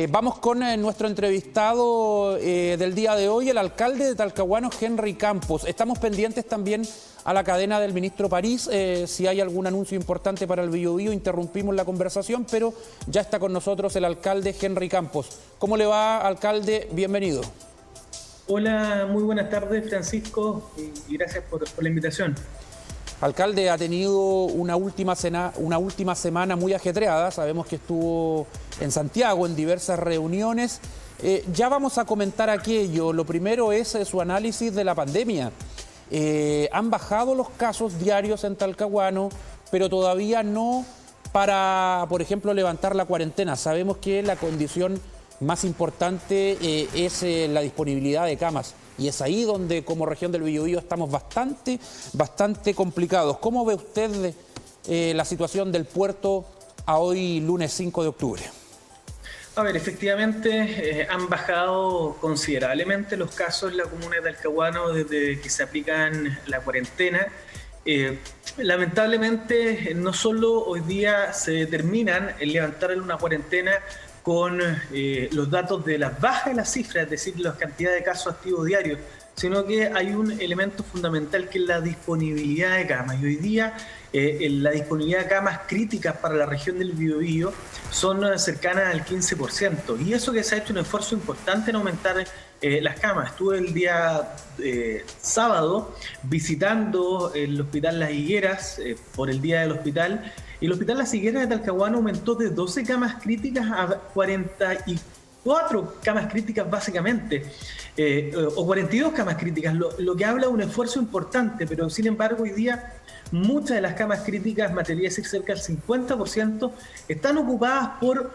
Vamos con nuestro entrevistado del día de hoy, el alcalde de Talcahuano, Henry Campos. Estamos pendientes también a la cadena del ministro París. Si hay algún anuncio importante para el Biobío, interrumpimos la conversación, pero ya está con nosotros el alcalde Henry Campos. ¿Cómo le va, alcalde? Bienvenido. Hola, muy buenas tardes, Francisco, y gracias por la invitación. Alcalde, ha tenido una última semana muy ajetreada. Sabemos que estuvo en Santiago en diversas reuniones. Ya vamos a comentar aquello. Lo primero es su análisis de la pandemia. Han bajado los casos diarios en Talcahuano, pero todavía no para, por ejemplo, levantar la cuarentena. Sabemos que la condición más importante es la disponibilidad de camas. Y es ahí donde, como región del Biobío, estamos bastante complicados. ¿Cómo ve usted la situación del puerto a hoy, lunes 5 de octubre? A ver, efectivamente han bajado considerablemente los casos en la comuna de Talcahuano desde que se aplican la cuarentena. Lamentablemente, no solo hoy día se determinan en levantar una cuarentena con los datos de las bajas de las cifras, es decir, la cantidad de casos activos diarios, sino que hay un elemento fundamental que es la disponibilidad de camas. Y hoy día la disponibilidad de camas críticas para la región del Biobío son cercanas al 15%. Y eso que se ha hecho un esfuerzo importante en aumentar las camas. Estuve el día sábado visitando el Hospital Las Higueras por el Día del Hospital. Y el Hospital Las Higueras de Talcahuano aumentó de 12 camas críticas a 44 camas críticas básicamente, o 42 camas críticas, lo que habla de un esfuerzo importante, pero sin embargo hoy día muchas de las camas críticas, me atrevería a decir cerca del 50%, están ocupadas por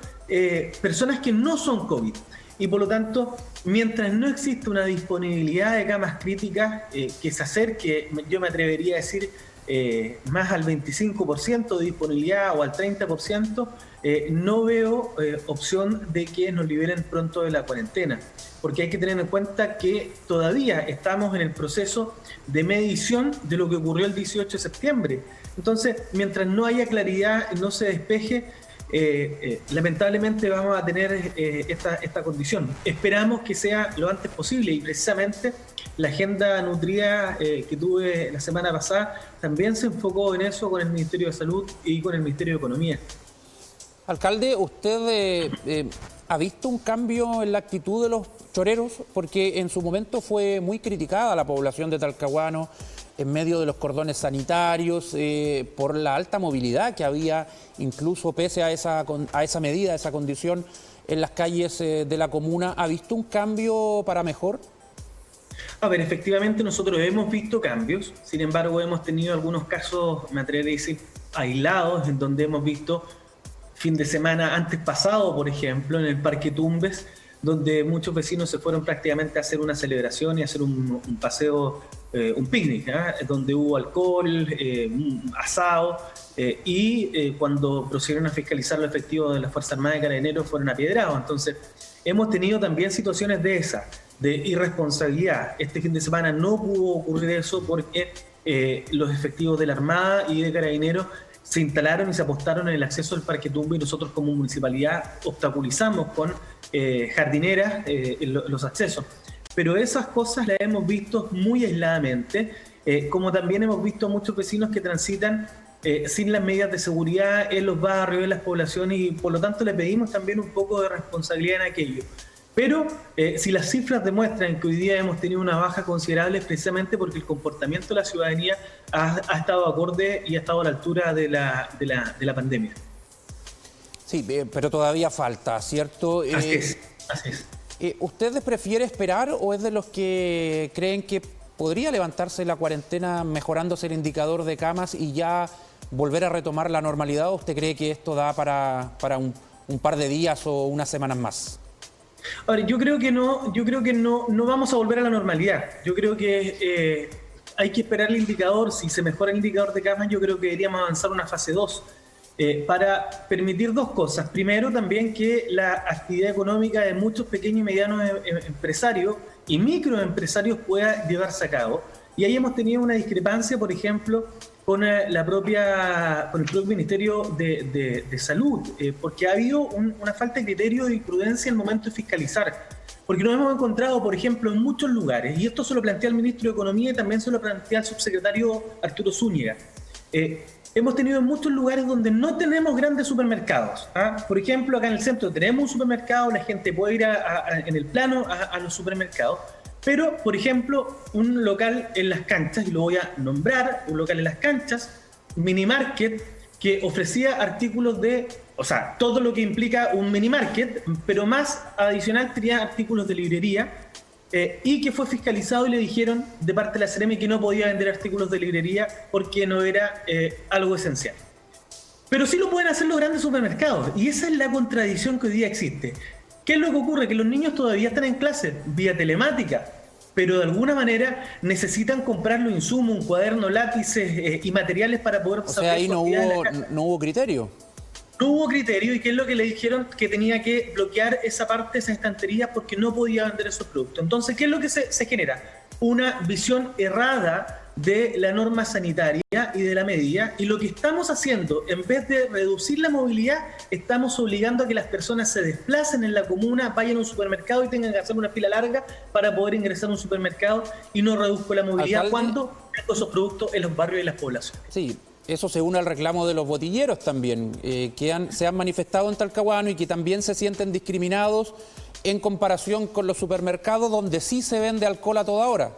personas que no son COVID. Y por lo tanto, mientras no existe una disponibilidad de camas críticas que se acerque, yo me atrevería a decir, más al 25% de disponibilidad o al 30%, no veo opción de que nos liberen pronto de la cuarentena, porque hay que tener en cuenta que todavía estamos en el proceso de medición de lo que ocurrió el 18 de septiembre. Entonces, mientras no haya claridad, no se despeje, lamentablemente vamos a tener esta condición. Esperamos que sea lo antes posible y precisamente la agenda nutrida que tuve la semana pasada también se enfocó en eso con el Ministerio de Salud y con el Ministerio de Economía. Alcalde, ¿usted ha visto un cambio en la actitud de los choreros? Porque en su momento fue muy criticada la población de Talcahuano en medio de los cordones sanitarios, por la alta movilidad que había, incluso pese a esa medida, a esa condición en las calles de la comuna. ¿Ha visto un cambio para mejor? A ver, efectivamente nosotros hemos visto cambios, sin embargo hemos tenido algunos casos, me atrevería a decir, aislados, en donde hemos visto fin de semana antes pasado, por ejemplo, en el Parque Tumbes, donde muchos vecinos se fueron prácticamente a hacer una celebración y a hacer un paseo, un picnic, donde hubo alcohol, un asado, y cuando procedieron a fiscalizar los efectivos de la Fuerza Armada de Carabineros fueron apiedrados. Entonces, hemos tenido también situaciones de esa, de irresponsabilidad. Este fin de semana no pudo ocurrir eso porque los efectivos de la Armada y de Carabineros se instalaron y se apostaron en el acceso al Parque Tumbe y nosotros como municipalidad obstaculizamos con jardineras los accesos. Pero esas cosas las hemos visto muy aisladamente, como también hemos visto muchos vecinos que transitan sin las medidas de seguridad en los barrios, en las poblaciones, y por lo tanto le pedimos también un poco de responsabilidad en aquello. Pero si las cifras demuestran que hoy día hemos tenido una baja considerable, es precisamente porque el comportamiento de la ciudadanía ha estado acorde y ha estado a la altura de la pandemia. Sí, pero todavía falta, ¿cierto? Así es, así es. ¿Usted prefiere esperar o es de los que creen que podría levantarse la cuarentena mejorándose el indicador de camas y ya volver a retomar la normalidad? ¿O usted cree que esto da para un par de días o unas semanas más? Ahora, yo creo que no vamos a volver a la normalidad. Yo creo que hay que esperar el indicador. Si se mejora el indicador de camas, yo creo que deberíamos avanzar a una fase 2 para permitir dos cosas. Primero, también que la actividad económica de muchos pequeños y medianos empresarios y microempresarios pueda llevarse a cabo. Y ahí hemos tenido una discrepancia, por ejemplo, con el propio Ministerio de Salud, porque ha habido una falta de criterio y prudencia en el momento de fiscalizar. Porque nos hemos encontrado, por ejemplo, en muchos lugares, y esto se lo plantea el ministro de Economía y también se lo plantea el subsecretario Arturo Zúñiga. Hemos tenido en muchos lugares donde no tenemos grandes supermercados. Por ejemplo, acá en el centro tenemos un supermercado, la gente puede ir en el plano a los supermercados, pero, por ejemplo, un local en Las Canchas, y lo voy a nombrar, un local en Las Canchas, mini market, que ofrecía artículos o sea, todo lo que implica un mini market, pero más adicional tenía artículos de librería, y que fue fiscalizado y le dijeron de parte de la Seremi que no podía vender artículos de librería porque no era algo esencial. Pero sí lo pueden hacer los grandes supermercados, y esa es la contradicción que hoy día existe. ¿Qué es lo que ocurre? Que los niños todavía están en clase vía telemática, pero de alguna manera necesitan comprar los insumos, un cuaderno, lápices y materiales para poder... O sea, ahí no hubo criterio. No hubo criterio, y qué es lo que le dijeron, que tenía que bloquear esa parte, esa estantería, porque no podía vender esos productos. Entonces, ¿qué es lo que se genera? Una visión errada de la norma sanitaria y de la medida, y lo que estamos haciendo, en vez de reducir la movilidad, estamos obligando a que las personas se desplacen en la comuna, vayan a un supermercado y tengan que hacer una fila larga para poder ingresar a un supermercado, y no reduzco la movilidad cuando tengo esos productos en los barrios y las poblaciones. Sí. Eso se une al reclamo de los botilleros también, que se han manifestado en Talcahuano y que también se sienten discriminados en comparación con los supermercados donde sí se vende alcohol a toda hora.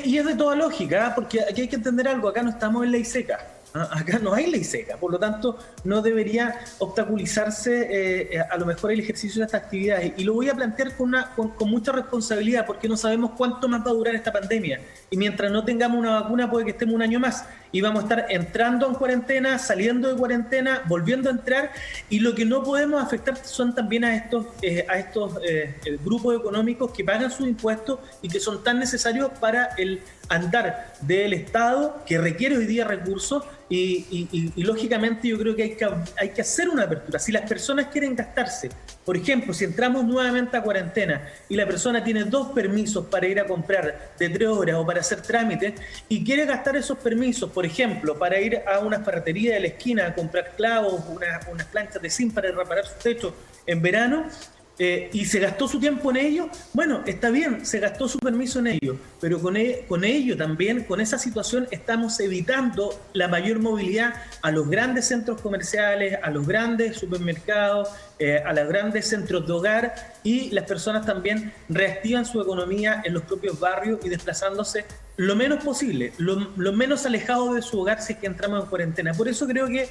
Y es de toda lógica, porque aquí hay que entender algo, acá no estamos en ley seca. Acá no hay ley seca, por lo tanto no debería obstaculizarse a lo mejor el ejercicio de estas actividades. Y lo voy a plantear con mucha responsabilidad, porque no sabemos cuánto más va a durar esta pandemia. Y mientras no tengamos una vacuna puede que estemos un año más. Y vamos a estar entrando en cuarentena, saliendo de cuarentena, volviendo a entrar. Y lo que no podemos afectar son también a estos grupos económicos que pagan sus impuestos y que son tan necesarios para el andar del Estado, que requiere hoy día recursos. Y lógicamente yo creo que hay que hacer una apertura. Si las personas quieren gastarse, por ejemplo, si entramos nuevamente a cuarentena y la persona tiene 2 permisos para ir a comprar de 3 horas o para hacer trámites, y quiere gastar esos permisos, por ejemplo, para ir a una ferretería de la esquina a comprar clavos, unas planchas de zinc para reparar su techo en verano, y se gastó su tiempo en ello, bueno, está bien, se gastó su permiso en ello, pero con ello también, con esa situación, estamos evitando la mayor movilidad a los grandes centros comerciales, a los grandes supermercados, a los grandes centros de hogar, y las personas también reactivan su economía en los propios barrios y desplazándose lo menos posible, lo menos alejado de su hogar si es que entramos en cuarentena. Por eso creo que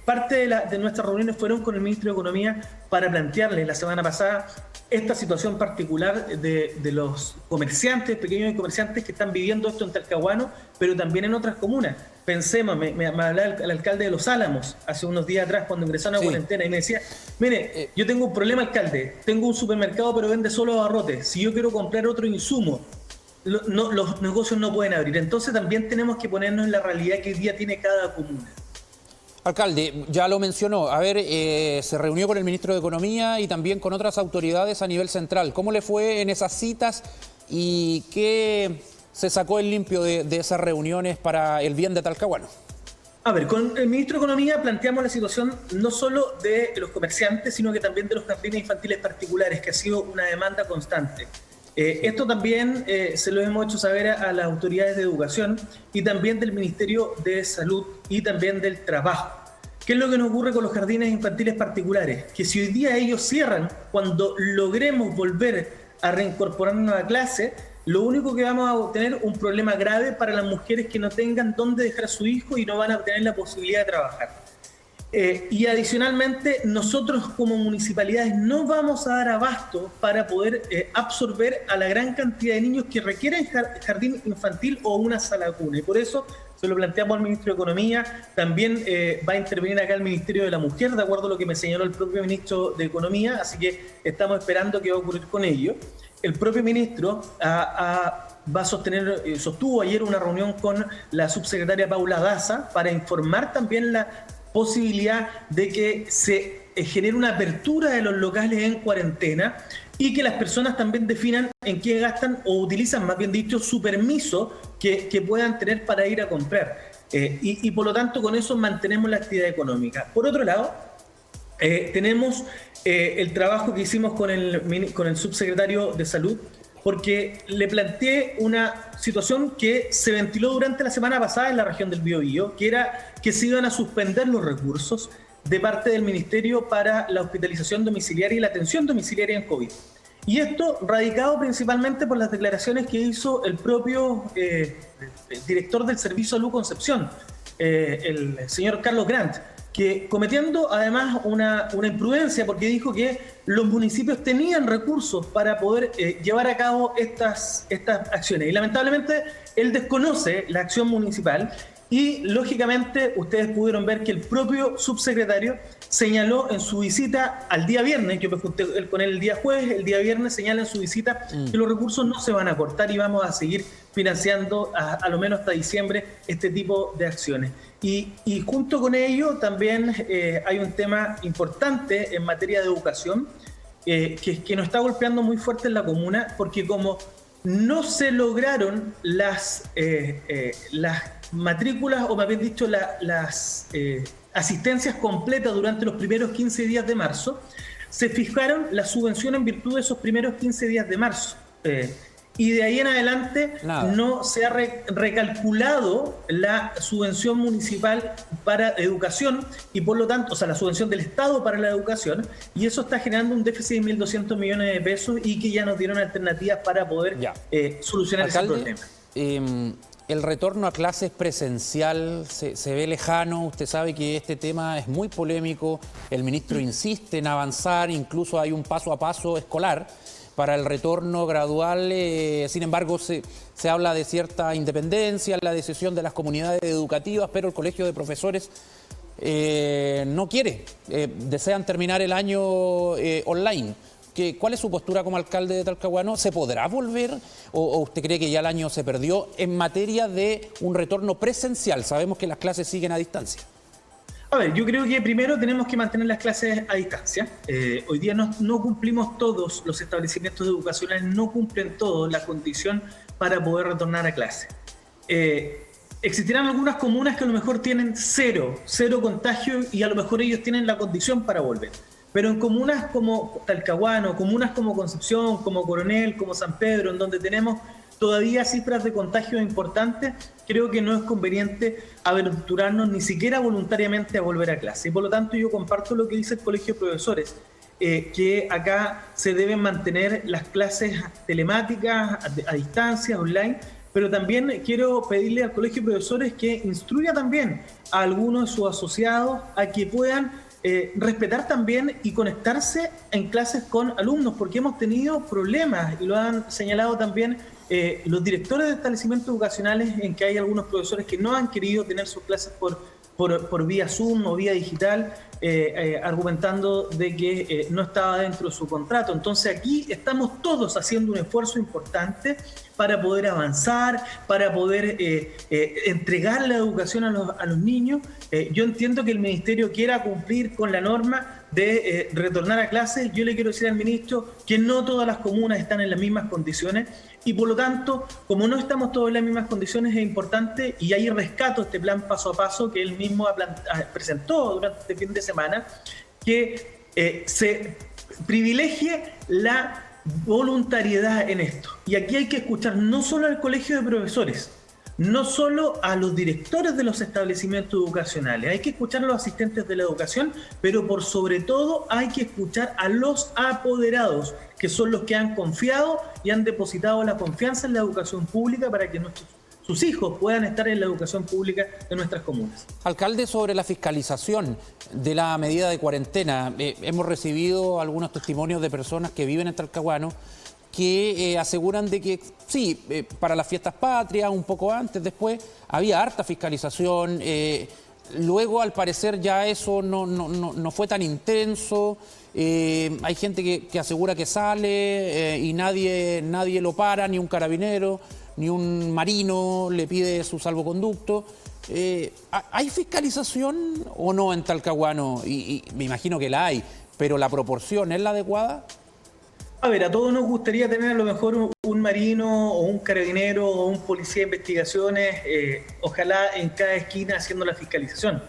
parte de nuestras reuniones fueron con el ministro de Economía para plantearle la semana pasada esta situación particular de los comerciantes, pequeños comerciantes que están viviendo esto en Talcahuano, pero también en otras comunas. Pensemos, me hablaba el alcalde de Los Álamos hace unos días atrás cuando ingresaron a cuarentena, y me decía, mire, yo tengo un problema, alcalde, tengo un supermercado pero vende solo abarrotes, si yo quiero comprar otro insumo, los negocios no pueden abrir. Entonces también tenemos que ponernos en la realidad que hoy día tiene cada comuna. Alcalde, ya lo mencionó, se reunió con el ministro de Economía y también con otras autoridades a nivel central. ¿Cómo le fue en esas citas y qué se sacó en limpio de esas reuniones para el bien de Talcahuano? A ver, con el ministro de Economía planteamos la situación no solo de los comerciantes, sino que también de los jardines infantiles particulares, que ha sido una demanda constante. Esto también se lo hemos hecho saber a las autoridades de educación y también del Ministerio de Salud y también del Trabajo. ¿Qué es lo que nos ocurre con los jardines infantiles particulares? Que si hoy día ellos cierran, cuando logremos volver a reincorporarnos a clase, lo único que vamos a obtener es un problema grave para las mujeres que no tengan dónde dejar a su hijo y no van a tener la posibilidad de trabajar. Y adicionalmente, nosotros como municipalidades no vamos a dar abasto para poder absorber a la gran cantidad de niños que requieren jardín infantil o una sala cuna. Y por eso se lo planteamos al ministro de Economía. También va a intervenir acá el Ministerio de la Mujer, de acuerdo a lo que me señaló el propio ministro de Economía, así que estamos esperando qué va a ocurrir con ello. El propio ministro sostuvo ayer una reunión con la subsecretaria Paula Daza para informar también la posibilidad de que se genere una apertura de los locales en cuarentena y que las personas también definan en qué gastan o utilizan, más bien dicho, su permiso que puedan tener para ir a comprar. Y por lo tanto con eso mantenemos la actividad económica. Por otro lado, tenemos el trabajo que hicimos con el subsecretario de Salud, porque le planteé una situación que se ventiló durante la semana pasada en la región del Biobío, que era que se iban a suspender los recursos de parte del Ministerio para la hospitalización domiciliaria y la atención domiciliaria en COVID. Y esto radicado principalmente por las declaraciones que hizo el propio director del Servicio Salud Concepción, el señor Carlos Grant, que cometiendo además una imprudencia, porque dijo que los municipios tenían recursos para poder llevar a cabo estas acciones. Y lamentablemente él desconoce la acción municipal y lógicamente ustedes pudieron ver que el propio subsecretario señaló en su visita al día viernes, yo me junté con él el día jueves, el día viernes señala en su visita que los recursos no se van a cortar y vamos a seguir financiando a lo menos hasta diciembre este tipo de acciones. Y junto con ello también hay un tema importante en materia de educación que nos está golpeando muy fuerte en la comuna, porque como no se lograron las matrículas, o más bien dicho, las asistencias completas durante los primeros 15 días de marzo, se fijaron la subvención en virtud de esos primeros 15 días de marzo. Y de ahí en adelante no se ha recalculado la subvención municipal para educación y por lo tanto, o sea, la subvención del Estado para la educación, y eso está generando un déficit de 1.200 millones de pesos y que ya nos dieron alternativas para poder solucionar ese problema. El retorno a clases presencial se ve lejano. Usted sabe que este tema es muy polémico. El ministro insiste en avanzar, incluso hay un paso a paso escolar para el retorno gradual. Sin embargo, se habla de cierta independencia, la decisión de las comunidades educativas, pero el Colegio de Profesores no quiere. Desean terminar el año online. ¿Cuál es su postura como alcalde de Talcahuano? ¿Se podrá volver o usted cree que ya el año se perdió en materia de un retorno presencial? Sabemos que las clases siguen a distancia. A ver, yo creo que primero tenemos que mantener las clases a distancia. Hoy día no cumplimos todos, los establecimientos educacionales no cumplen todos la condición para poder retornar a clase. Existirán algunas comunas que a lo mejor tienen cero contagio y a lo mejor ellos tienen la condición para volver. Pero en comunas como Talcahuano, comunas como Concepción, como Coronel, como San Pedro, en donde tenemos todavía cifras de contagio importantes, creo que no es conveniente aventurarnos ni siquiera voluntariamente a volver a clase. Y por lo tanto yo comparto lo que dice el Colegio de Profesores, que acá se deben mantener las clases telemáticas, a distancia, online, pero también quiero pedirle al Colegio de Profesores que instruya también a algunos de sus asociados a que puedan respetar también y conectarse en clases con alumnos, porque hemos tenido problemas, y lo han señalado también los directores de establecimientos educacionales, en que hay algunos profesores que no han querido tener sus clases por vía Zoom o vía digital, argumentando de que no estaba dentro de su contrato. Entonces aquí estamos todos haciendo un esfuerzo importante para poder avanzar, para poder entregar la educación a los niños. Yo entiendo que el Ministerio quiera cumplir con la norma de retornar a clases. Yo le quiero decir al ministro que no todas las comunas están en las mismas condiciones y por lo tanto, como no estamos todos en las mismas condiciones, es importante, y ahí rescato este plan paso a paso que él mismo presentó durante este fin de semana, que se privilegie la voluntariedad en esto. Y aquí hay que escuchar no solo al Colegio de Profesores, no solo a los directores de los establecimientos educacionales, hay que escuchar a los asistentes de la educación, pero por sobre todo hay que escuchar a los apoderados, que son los que han confiado y han depositado la confianza en la educación pública para que sus hijos puedan estar en la educación pública de nuestras comunas. Alcalde, sobre la fiscalización de la medida de cuarentena, hemos recibido algunos testimonios de personas que viven en Talcahuano que aseguran de que sí, para las fiestas patrias, un poco antes, después, había harta fiscalización. Luego, al parecer, ya eso no fue tan intenso. Hay gente que asegura que sale y nadie lo para, ni un carabinero, ni un marino le pide su salvoconducto. ¿Hay fiscalización o no en Talcahuano? Y me imagino que la hay, pero ¿la proporción es la adecuada? A ver, a todos nos gustaría tener a lo mejor un marino o un carabinero o un policía de investigaciones, ojalá en cada esquina haciendo la fiscalización.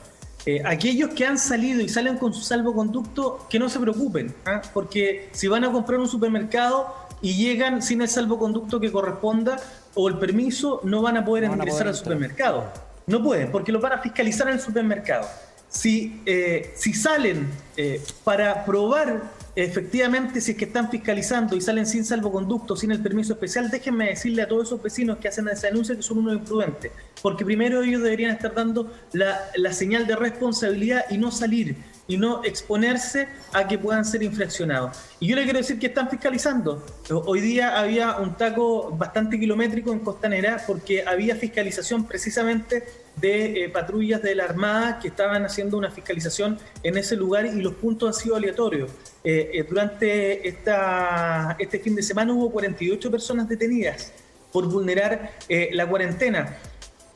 Aquellos que han salido y salen con su salvoconducto, que no se preocupen, porque si van a comprar un supermercado y llegan sin el salvoconducto que corresponda o el permiso, no van a poder ingresar al supermercado. No pueden, porque lo van a fiscalizar en el supermercado. Si salen para probar efectivamente si es que están fiscalizando y salen sin salvoconducto, sin el permiso especial, déjenme decirle a todos esos vecinos que hacen esa denuncia que son unos imprudentes, porque primero ellos deberían estar dando la señal de responsabilidad y no salir y no exponerse a que puedan ser infraccionados. Y yo le quiero decir que están fiscalizando. Hoy día había un taco bastante kilométrico en Costanera porque había fiscalización precisamente de patrullas de la Armada que estaban haciendo una fiscalización en ese lugar y los puntos han sido aleatorios. Durante este fin de semana hubo 48 personas detenidas por vulnerar la cuarentena.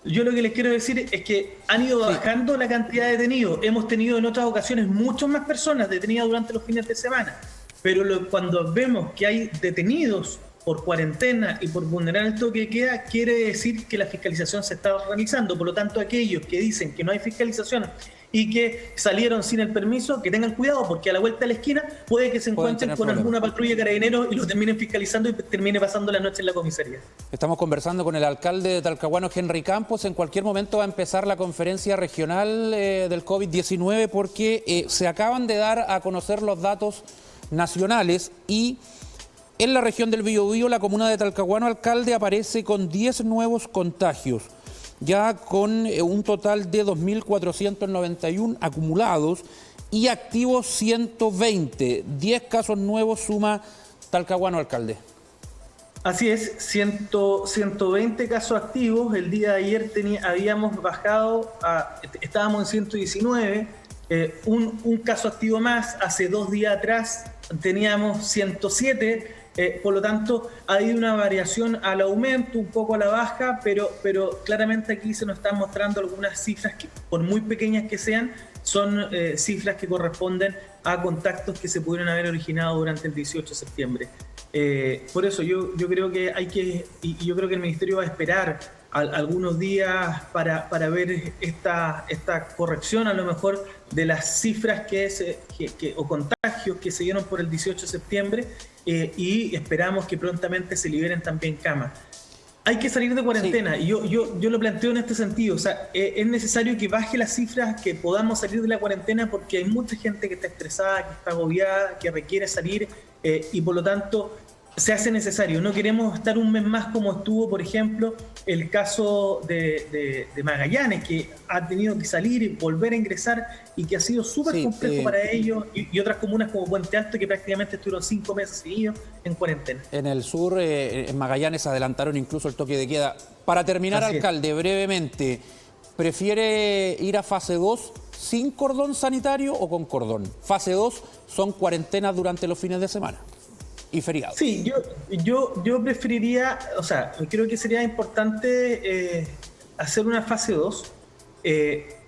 Yo lo que les quiero decir es que han ido bajando la cantidad de detenidos. Hemos tenido en otras ocasiones muchas más personas detenidas durante los fines de semana. Pero cuando vemos que hay detenidos por cuarentena y por vulnerar el toque de queda, quiere decir que la fiscalización se está realizando. Por lo tanto, aquellos que dicen que no hay fiscalización y que salieron sin el permiso, que tengan cuidado, porque a la vuelta de la esquina puede que se encuentren con alguna patrulla de carabineros y lo terminen fiscalizando y termine pasando la noche en la comisaría. Estamos conversando con el alcalde de Talcahuano, Henry Campos. En cualquier momento va a empezar la conferencia regional del COVID-19 porque se acaban de dar a conocer los datos nacionales y en la región del Biobío, la comuna de Talcahuano, alcalde, aparece con 10 nuevos contagios, ya con un total de 2.491 acumulados y activos 120. 10 casos nuevos suma Talcahuano, alcalde. Así es, 120 casos activos. El día de ayer habíamos bajado, estábamos en 119, un caso activo más. Hace 2 días atrás teníamos 107. Por lo tanto, ha habido una variación al aumento, un poco a la baja, pero claramente aquí se nos están mostrando algunas cifras que, por muy pequeñas que sean, son cifras que corresponden a contactos que se pudieron haber originado durante el 18 de septiembre. Por eso yo creo que yo creo que el Ministerio va a esperar algunos días para ver esta corrección a lo mejor de las cifras o contagios que se dieron por el 18 de septiembre y esperamos que prontamente se liberen también camas. Hay que salir de cuarentena y yo lo planteo en este sentido. O sea, es necesario que baje las cifras, que podamos salir de la cuarentena porque hay mucha gente que está estresada, que está agobiada, que requiere salir y por lo tanto se hace necesario. No queremos estar un mes más como estuvo, por ejemplo, el caso de Magallanes, que ha tenido que salir y volver a ingresar y que ha sido súper complejo para ellos y otras comunas como Puente Alto que prácticamente estuvieron 5 meses seguidos en cuarentena. En el sur, en Magallanes, adelantaron incluso el toque de queda. Para terminar, alcalde, brevemente, ¿prefiere ir a fase 2 sin cordón sanitario o con cordón? Fase 2 son cuarentenas durante los fines de semana y feriados. Sí, yo preferiría, o sea, creo que sería importante hacer una fase 2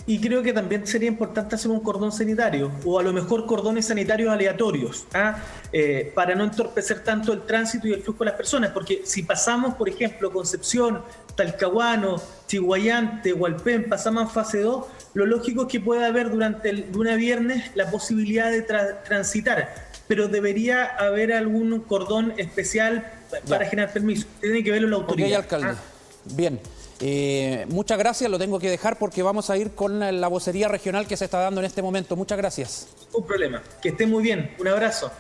y creo que también sería importante hacer un cordón sanitario o a lo mejor cordones sanitarios aleatorios para no entorpecer tanto el tránsito y el flujo de las personas, porque si pasamos, por ejemplo, Concepción, Talcahuano, Chiguayante, Hualpén, pasamos a fase 2, lo lógico es que pueda haber durante el lunes a viernes la posibilidad de transitar, pero debería haber algún cordón especial para generar permiso. Tiene que verlo la autoridad. Ok, alcalde. Bien. Muchas gracias, lo tengo que dejar porque vamos a ir con la vocería regional que se está dando en este momento. Muchas gracias. Un problema. Que esté muy bien. Un abrazo.